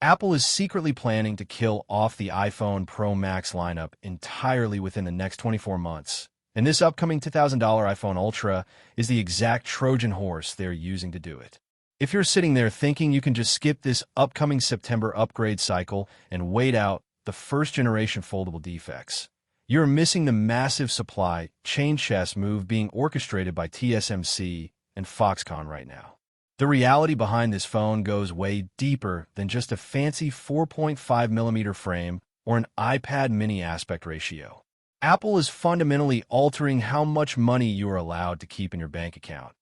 Apple is secretly planning to kill off the iPhone Pro Max lineup entirely within the next 24 months, and this upcoming $2,000 iPhone Ultra is the exact Trojan horse they're using to do it. If you're sitting there thinking you can just skip this upcoming September upgrade cycle and wait out the first-generation foldable defects, you're missing the massive supply chain chess move being orchestrated by TSMC and Foxconn right now. The reality behind this phone goes way deeper than just a fancy 4.5mm frame or an iPad mini aspect ratio. Apple is fundamentally altering how much money you are allowed to keep in your bank account,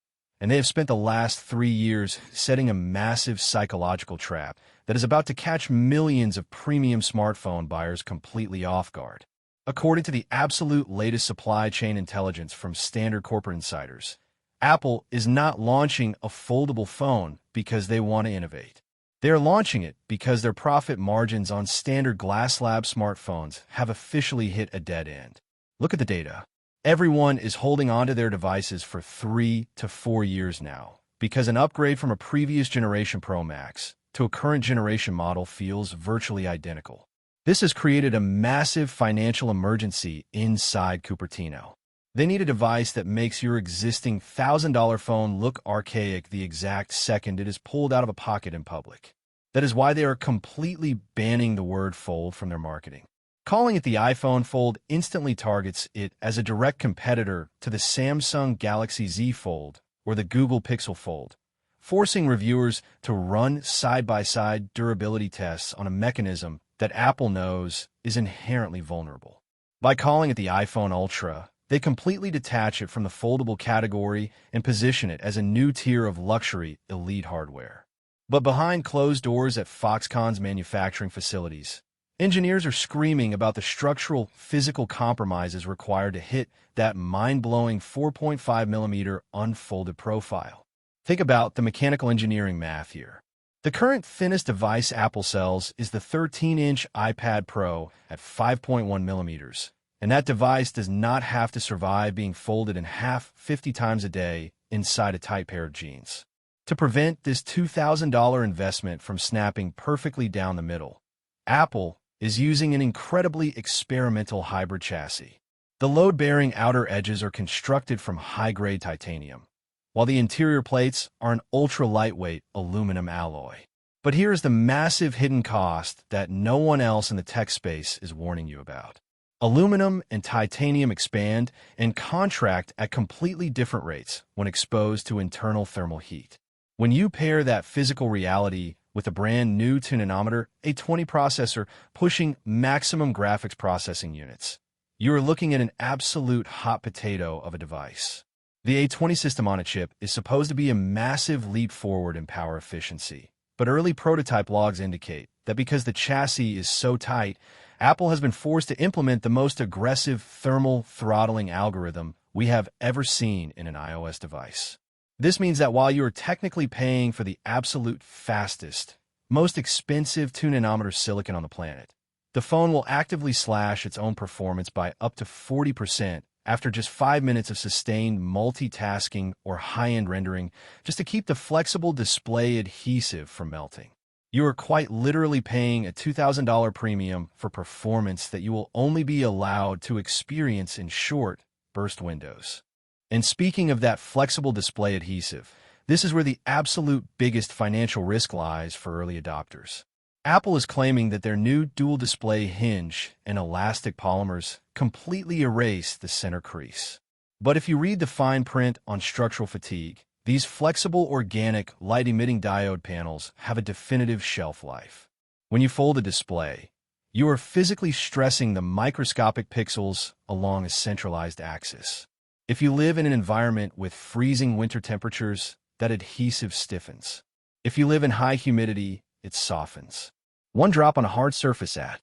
and they have spent the last 3 years setting a massive psychological trap that is about to catch millions of premium smartphone buyers completely off guard. According to the absolute latest supply chain intelligence from standard corporate insiders, Apple is not launching a foldable phone because they want to innovate. They are launching it because their profit margins on standard Glass Slab smartphones have officially hit a dead end. Look at the data. Everyone is holding onto their devices for 3 to 4 years now because an upgrade from a previous generation Pro Max to a current generation model feels virtually identical. This has created a massive financial emergency inside Cupertino. They need a device that makes your existing $1,000 phone look archaic the exact second it is pulled out of a pocket in public. That is why they are completely banning the word fold from their marketing. Calling it the iPhone Fold instantly targets it as a direct competitor to the Samsung Galaxy Z Fold or the Google Pixel Fold, forcing reviewers to run side-by-side durability tests on a mechanism that Apple knows is inherently vulnerable. By calling it the iPhone Ultra, they completely detach it from the foldable category and position it as a new tier of luxury elite hardware. But behind closed doors at Foxconn's manufacturing facilities, engineers are screaming about the structural, physical compromises required to hit that mind-blowing 4.5mm unfolded profile. Think about the mechanical engineering math here. The current thinnest device Apple sells is the 13-inch iPad Pro at 5.1mm. And that device does not have to survive being folded in half 50 times a day inside a tight pair of jeans. To prevent this $2,000 investment from snapping perfectly down the middle, Apple is using an incredibly experimental hybrid chassis. The load-bearing outer edges are constructed from high-grade titanium, while the interior plates are an ultra-lightweight aluminum alloy. But here is the massive hidden cost that no one else in the tech space is warning you about. Aluminum and titanium expand and contract at completely different rates when exposed to internal thermal heat. When you pair that physical reality with a brand new 2nm A20 processor pushing maximum graphics processing units, you are looking at an absolute hot potato of a device. The A20 system on a chip is supposed to be a massive leap forward in power efficiency, but early prototype logs indicate that because the chassis is so tight, Apple has been forced to implement the most aggressive thermal throttling algorithm we have ever seen in an iOS device. This means that while you are technically paying for the absolute fastest, most expensive 2nm silicon on the planet, the phone will actively slash its own performance by up to 40% after just 5 minutes of sustained multitasking or high-end rendering just to keep the flexible display adhesive from melting. You are quite literally paying a $2,000 premium for performance that you will only be allowed to experience in short, burst windows. And speaking of that flexible display adhesive, this is where the absolute biggest financial risk lies for early adopters. Apple is claiming that their new dual display hinge and elastic polymers completely erase the center crease. But if you read the fine print on structural fatigue, these flexible organic light-emitting diode panels have a definitive shelf life. When you fold a display, you are physically stressing the microscopic pixels along a centralized axis. If you live in an environment with freezing winter temperatures, that adhesive stiffens. If you live in high humidity, it softens. One drop on a hard surface at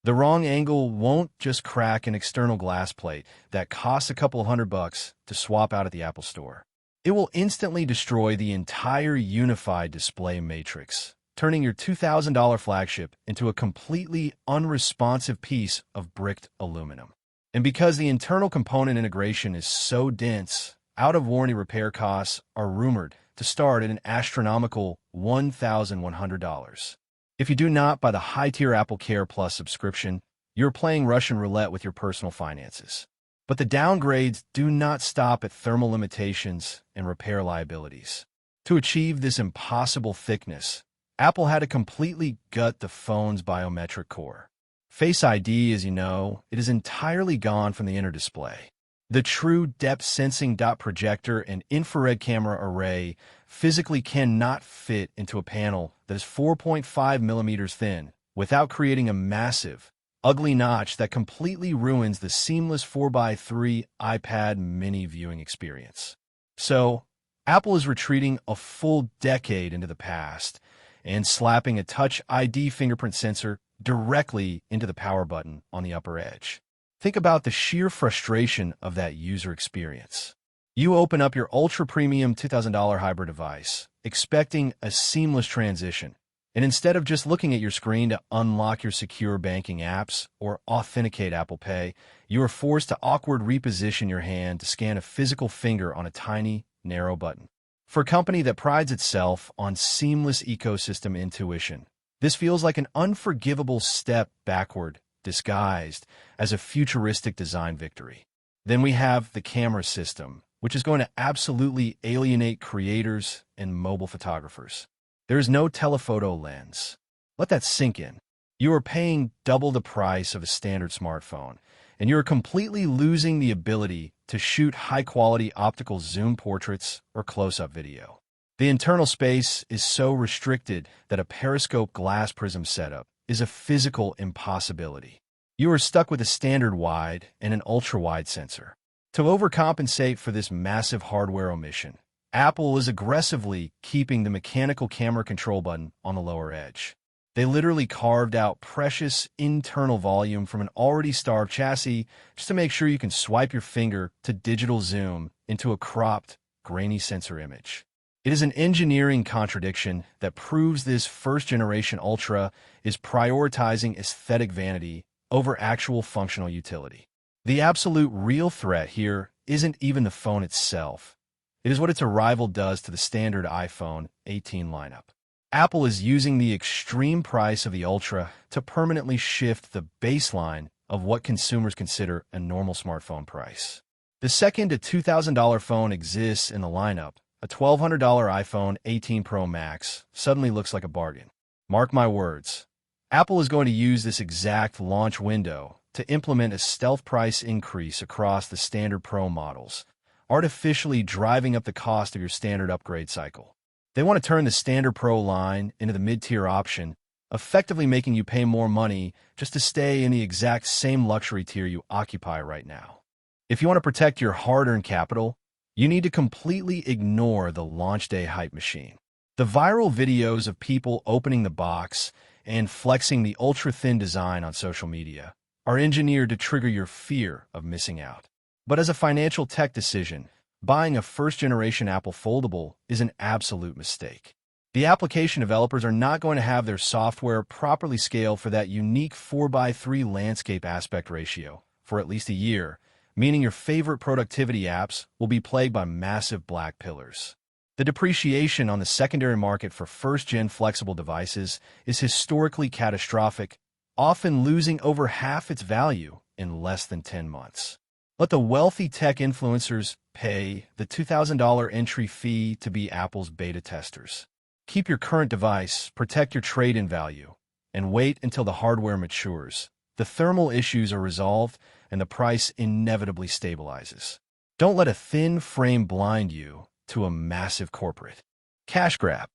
the wrong angle won't just crack an external glass plate that costs a couple $100 to swap out at the Apple Store. It will instantly destroy the entire unified display matrix, turning your $2,000 flagship into a completely unresponsive piece of bricked aluminum. And because the internal component integration is so dense, out-of-warranty repair costs are rumored to start at an astronomical $1,100. If you do not buy the high-tier Apple Care Plus subscription, you're playing Russian roulette with your personal finances. But the downgrades do not stop at thermal limitations and repair liabilities. To achieve this impossible thickness, Apple had to completely gut the phone's biometric core. Face ID, as you know, it is entirely gone from the inner display. The true depth-sensing dot projector and infrared camera array physically cannot fit into a panel that is 4.5 millimeters thin without creating a massive, ugly notch that completely ruins the seamless 4x3 iPad mini viewing experience. So, Apple is retreating a full decade into the past and slapping a Touch ID fingerprint sensor directly into the power button on the upper edge. Think about the sheer frustration of that user experience. You open up your ultra-premium $2,000 hybrid device, expecting a seamless transition, and instead of just looking at your screen to unlock your secure banking apps or authenticate Apple Pay, you are forced to awkward reposition your hand to scan a physical finger on a tiny, narrow button. For a company that prides itself on seamless ecosystem intuition, this feels like an unforgivable step backward, disguised as a futuristic design victory. Then we have the camera system, which is going to absolutely alienate creators and mobile photographers. There is no telephoto lens. Let that sink in. You are paying double the price of a standard smartphone, and you are completely losing the ability to shoot high-quality optical zoom portraits or close-up video. The internal space is so restricted that a periscope glass prism setup is a physical impossibility. You are stuck with a standard wide and an ultra-wide sensor. To overcompensate for this massive hardware omission, Apple is aggressively keeping the mechanical camera control button on the lower edge. They literally carved out precious internal volume from an already starved chassis just to make sure you can swipe your finger to digital zoom into a cropped, grainy sensor image. It is an engineering contradiction that proves this first-generation Ultra is prioritizing aesthetic vanity over actual functional utility. The absolute real threat here isn't even the phone itself. It is what its arrival does to the standard iPhone 18 lineup. Apple is using the extreme price of the Ultra to permanently shift the baseline of what consumers consider a normal smartphone price. The second a $2,000 phone exists in the lineup, a $1,200 iPhone 18 Pro Max suddenly looks like a bargain. Mark my words, Apple is going to use this exact launch window to implement a stealth price increase across the standard Pro models, artificially driving up the cost of your standard upgrade cycle. They want to turn the standard Pro line into the mid-tier option, effectively making you pay more money just to stay in the exact same luxury tier you occupy right now. If you want to protect your hard-earned capital, you need to completely ignore the launch day hype machine. The viral videos of people opening the box and flexing the ultra-thin design on social media are engineered to trigger your fear of missing out. But as a financial tech decision, buying a first-generation Apple foldable is an absolute mistake. The application developers are not going to have their software properly scale for that unique 4x3 landscape aspect ratio for at least a year, meaning your favorite productivity apps will be plagued by massive black pillars. The depreciation on the secondary market for first-gen flexible devices is historically catastrophic, often losing over half its value in less than 10 months. Let the wealthy tech influencers pay the $2,000 entry fee to be Apple's beta testers. Keep your current device, protect your trade-in value, and wait until the hardware matures, the thermal issues are resolved, and the price inevitably stabilizes. Don't let a thin frame blind you to a massive corporate cash grab.